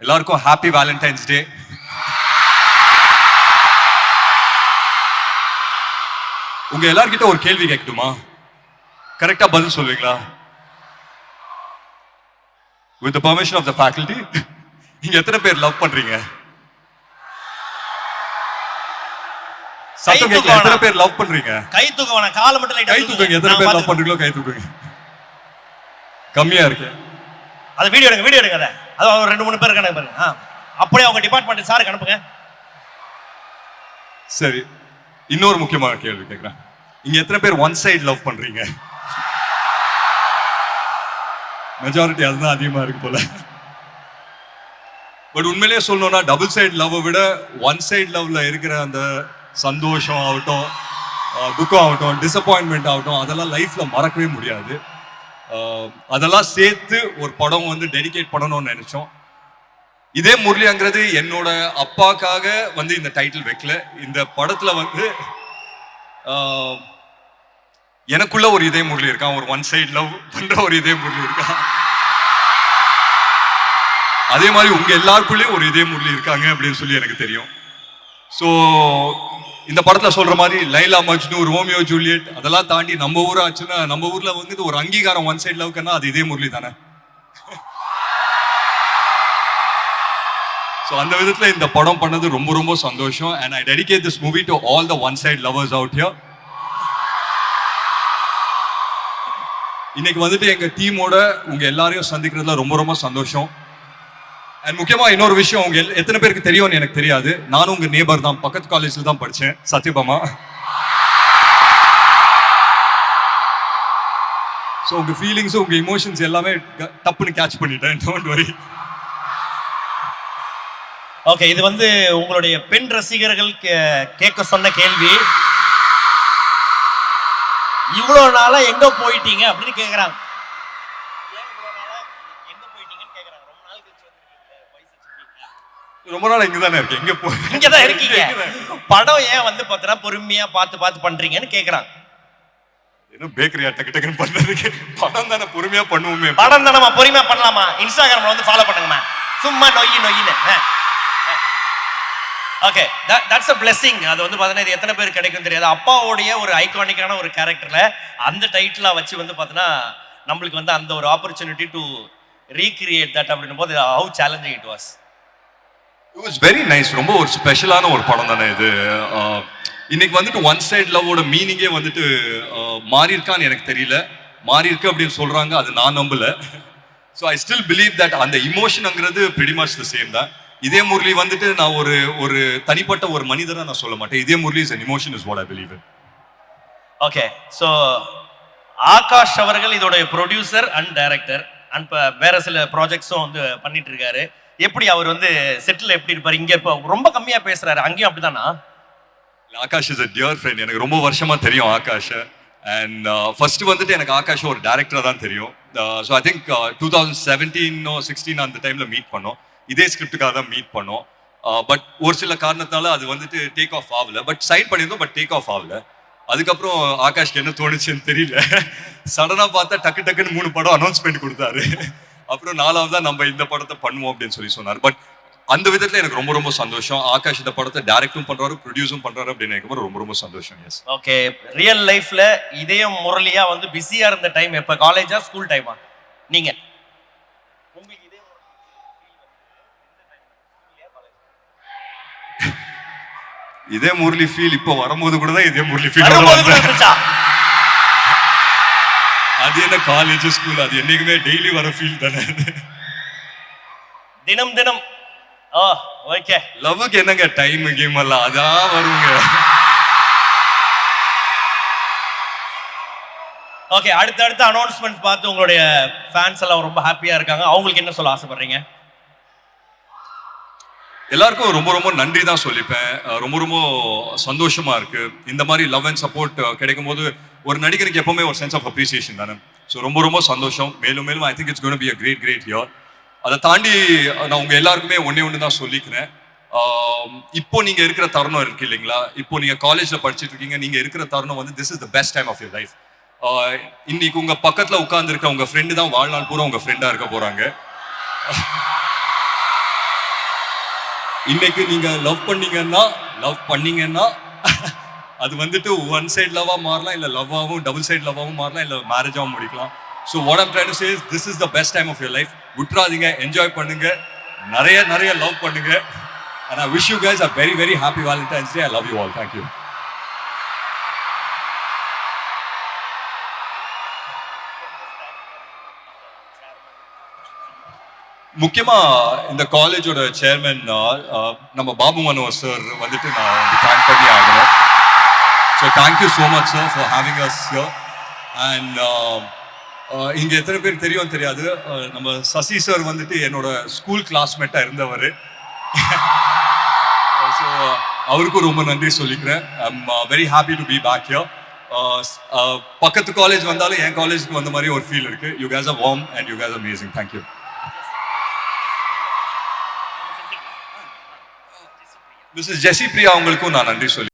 எல்லாருக்கும் happy Valentine's டே. உங்க எல்லார்கிட்ட ஒரு கேள்வி கேட்கட்டுமா? கரெக்டா பதில் சொல்வீங்களா? With the permission of the faculty, நீங்க எத்தனை பேர் லவ் பண்றீங்க? சத்தம் கேட்கல. எத்தனை பேர் லவ் பண்றீங்க? கை தூக்க வேணாம், காலை மட்டும் லைட்டா கை தூக்குங்க. எத்தனை பேர் லவ் பண்றீங்களோ கை தூக்குங்க. கம்மியா இருக்கு. அது வீடியோ எடுங்க அத. அது ஒரு 2-3 பேர் இருக்காங்க பாருங்க. அப்படியே அவங்க டிபார்ட்மெண்ட் சாருக்கு அனுப்புங்க. சரி, இன்னொரு முக்கியமான கேள்வி கேட்கிறேன். இங்க எத்தனை பேர் ஒன் சைடு லவ் பண்றீங்க? மெஜாரிட்டி அதுதான் அதிகமா இருக்கு போல. பட் உண்மையிலேயே சொல்லணும்னா டபுள் சைடு லவ்வை விட ஒன் சைடு லவ்ல இருக்கிற அந்த சந்தோஷம் ஆகட்டும், துக்கம் ஆகட்டும், டிசப்பாயின்மெண்ட் ஆகட்டும், அதெல்லாம் லைஃப்ல மறக்கவே முடியாது. அதெல்லாம் சேர்த்து ஒரு படம் வந்து டெடிகேட் பண்ணணும்னு நினைச்சோம். இதே முரளிங்கிறது என்னோட அப்பாக்காக வந்து இந்த டைட்டில் வைக்கல. இந்த படத்துல வந்து எனக்குள்ள ஒரு இதே முரளி இருக்கான், ஒரு ஒன் சைடு லவ் பண்ற ஒரு இதே முரளி இருக்கான். அதே மாதிரி உங்க எல்லாருக்குள்ளேயும் ஒரு இதே முரளி இருக்காங்க அப்படின்னு சொல்லி எனக்கு தெரியும். ஸோ இந்த படத்துல சொல்ற மாதிரி லைலா மஜ்னு, ரோமியோ ஜூலியட் அதெல்லாம் தாண்டி நம்ம ஊர் ஆச்சுன்னா, நம்ம ஊர்ல வந்து ஒரு அங்கீகாரம் ஒன் சைடு லவ்க்குன்னா அது இதே முரளி தானே. ஸோ அந்த விதத்துல இந்த படம் பண்ணது ரொம்ப ரொம்ப சந்தோஷம். And I dedicate this movie to all the one side lovers out here. இன்னைக்கு வந்துட்டு எங்க டீமோட உங்க எல்லாரையும் சந்திக்கிறதுல ரொம்ப ரொம்ப சந்தோஷம். அண்ட் முக்கியமா இன்னொரு விஷயம், உங்க எத்தனை பேருக்கு தெரியும்னு எனக்கு தெரியாது. நானும் உங்க நேபர் தான், பக்கத்து காலேஜ்ல தான் படிச்சேன், சத்யபாமா. ஸோ உங்க ஃபீலிங்ஸ், உங்க இமோஷன்ஸ் எல்லாமே டப்புன்னு கேட்ச் பண்ணிட்டேன். Don't worry. ஓகே, இது வந்து உங்களுடைய பெண் ரசிகர்கள் கேட்க சொன்ன கேள்வி. இவ்வளவு நாளா எங்க போயிட்டீங்க அப்படின்னு கேக்குறாங்க. ரொம்ப நாள் இங்கதானே இருக்கேன். இங்கதான் இருக்கீங்க. படம் ஏன் வந்து பார்த்தா பொறுமையா பார்த்து பண்றீங்கன்னு கேக்குறாங்க. என்ன பேக்கரியா டக்கு டக்குன்னு பண்றதுக்கு? படம் தானே, பொறுமையா பண்ணுவோமே. படம் தானே, பொறுமையா பண்ணலாமா? இன்ஸ்டாகிராம்ல வந்து ஃபாலோ பண்ணுங்கம்மா, சும்மா நொய்யின்னு. Okay, that's a blessing. அது வந்து பார்த்தீங்கன்னா இது எத்தனை பேர் கிடைக்கும் தெரியாது. அப்பாவுடைய ஒரு ஐகானிக்கான ஒரு கேரக்டர்ல அந்த டைட்டிலா வச்சு வந்து பார்த்தீங்கன்னா நம்மளுக்கு வந்து அந்த ஒரு ஆப்பர்ச்சுனிட்டி டு ரீக்ரியேட் தட் அப்படின்னும் போது how challenging it was. It was very nice. ரொம்ப ஒரு ஸ்பெஷலான ஒரு படம் தானே இது. இன்னைக்கு வந்துட்டு ஒன் சைடு லவ்வோட மீனிங்கே வந்துட்டு மாறி இருக்கான்னு எனக்கு தெரியல. மாறி இருக்கு அப்படின்னு சொல்றாங்க, அது நான் நம்பல. So I still believe that அந்த இமோஷன்ங்கிறது pretty much the same தான். இதே முரளி வந்துட்டு நான் ஒரு தனிப்பட்ட ஒரு மனிதனா நான் சொல்ல மாட்டேன். இதே Murali is an emotion is what I believe in. Okay, so Akash அவர்கள் இதோட ப்ரொடியூசர் அண்ட் டைரக்டர் அண்ட் வேற சில ப்ராஜெக்ட்ஸும் வந்து பண்ணிட்டு இருக்காரு. எப்படி அவர் வந்து செட்டில் எப்படி இருப்பாரு? இங்க இப்போ ரொம்ப கம்மியா பேசுறாரு, அங்கேயும் அப்படிதானா? Akash is a dear friend. எனக்கு ரொம்ப வருஷமா தெரியும் ஆகாஷ். அண்ட் ஃபர்ஸ்ட் வந்துட்டு எனக்கு ஆகாஷ் ஒரு டைரக்டரா தான் தெரியும். ஸோ ஐ திங்க் 2017-16 அந்த டைம்ல மீட் பண்ணோம். இதே ஸ்கிரிப்டுக்காக தான் மீட் பண்ணோம். பட் ஒரு சில காரணத்தினால அது வந்துட்டு டேக் ஆஃப் ஆகல. பட் சைன் பண்ணியிருந்தோம், பட் டேக் ஆஃப் ஆகல. அதுக்கப்புறம் ஆகாஷ்க்கு என்ன தோணுச்சுன்னு தெரியல, சடனா பார்த்தா டக்குன்னு 3 படம் அனௌன்ஸ்மெண்ட் கொடுத்தாரு. அப்புறம் 4வது தான் நம்ம இந்த படத்தை பண்ணுவோம் அப்படின்னு சொல்லி சொன்னார். பட் அந்த விதத்துல எனக்கு ரொம்ப ரொம்ப சந்தோஷம். ஆகாஷ் இந்த படத்தை டைரக்டும் பண்றாரு, ப்ரொடியூஸும் பண்றாரு அப்படின்னு எனக்கு ரொம்ப ரொம்ப சந்தோஷம். எஸ். ஓகே, ரியல் லைஃப்ல இதயம் முரளியா வந்து பிஸியா இருந்த டைம் எப்ப? காலேஜா, ஸ்கூல் டைமா? நீங்க இதே முரளி ஃபீல் இப்போ வரும்போது கூட தான் இதே முரளி ஃபீல் இருந்துச்சா? அது என்ன காலேஜ் ஸ்கூல், அது என்னைக்குமே டெய்லி வர ஃபீல் தானே. தினம் ஓகே, லவ்வுக்கு என்னங்க டைம் கேம் எல்லாம் அதான் வருங்க. ஓகே, அடுத்த அனௌன்ஸ்மெண்ட் பார்த்து உங்களுடைய ஃபேன்ஸ் எல்லாம் ரொம்ப ஹாப்பியா இருக்காங்க. அவங்களுக்கு என்ன சொல்ல ஆசைப்படுறீங்க? எல்லாருக்கும் ரொம்ப ரொம்ப நன்றி தான் சொல்லிப்பேன். ரொம்ப சந்தோஷமா இருக்கு. இந்த மாதிரி லவ் அண்ட் சப்போர்ட் கிடைக்கும் போது ஒரு நடிகருக்கு எப்பவுமே ஒரு சென்ஸ் ஆஃப் அப்ரிசியேஷன் தானே. ஸோ ரொம்ப சந்தோஷம். மேலும் I think it's going to be a great year. அதை தாண்டி நான் உங்க எல்லாருக்குமே ஒன்று தான் சொல்லிக்கிறேன். இப்போ நீங்க இருக்கிற தருணம் இருக்கு இல்லைங்களா, இப்போ நீங்க காலேஜ்ல படிச்சுட்டு இருக்கீங்க, நீங்க இருக்கிற தருணம் வந்து this is the best time of your life. இன்னைக்கு உங்க பக்கத்துல உட்கார்ந்து இருக்க உங்க ஃப்ரெண்டு தான் வாழ்நாள் பூரா உங்க ஃப்ரெண்டா இருக்க போறாங்க. இன்னைக்கு நீங்க லவ் பண்ணீங்கன்னா அது வந்துட்டு ஒன் சைடு லவ்வா மாறலாம், இல்ல லவ்வாகவும் டபுள் சைடு லவ்வாகவும் மாறலாம், இல்ல மேரேஜாகவும் முடிக்கலாம். So what I'm trying to say is this is the best time of your life. விட்றாதீங்க, என்ஜாய் பண்ணுங்க, நிறைய லவ் பண்ணுங்க. And I wish you guys a very, very happy Valentine's Day. I love you all. Thank you. முக்கியமா இந்த காலேஜோட chairman நம்ம Babu Manohar sir வந்துட்டு நான் வந்து தேங்க் பண்ணி ஆகணும். So thank you so much sir for having as here. And இங்கே எத்தனை பேர் தெரியும் தெரியாது, நம்ம சசி சார் வந்துட்டு என்னோட ஸ்கூல் கிளாஸ்மேட்டாக இருந்தவர். ஸோ அவருக்கும் ரொம்ப நன்றி சொல்லிக்கிறேன். I'm very happy to be back here. பக்கத்து காலேஜ் வந்தாலும் என் காலேஜுக்கு வந்த மாதிரி ஒரு ஃபீல் இருக்கு. You guys are warm and you guys amazing. Thank you. Mrs Jessy Priya அவங்களுக்கும் நான் நன்றி சொல்லி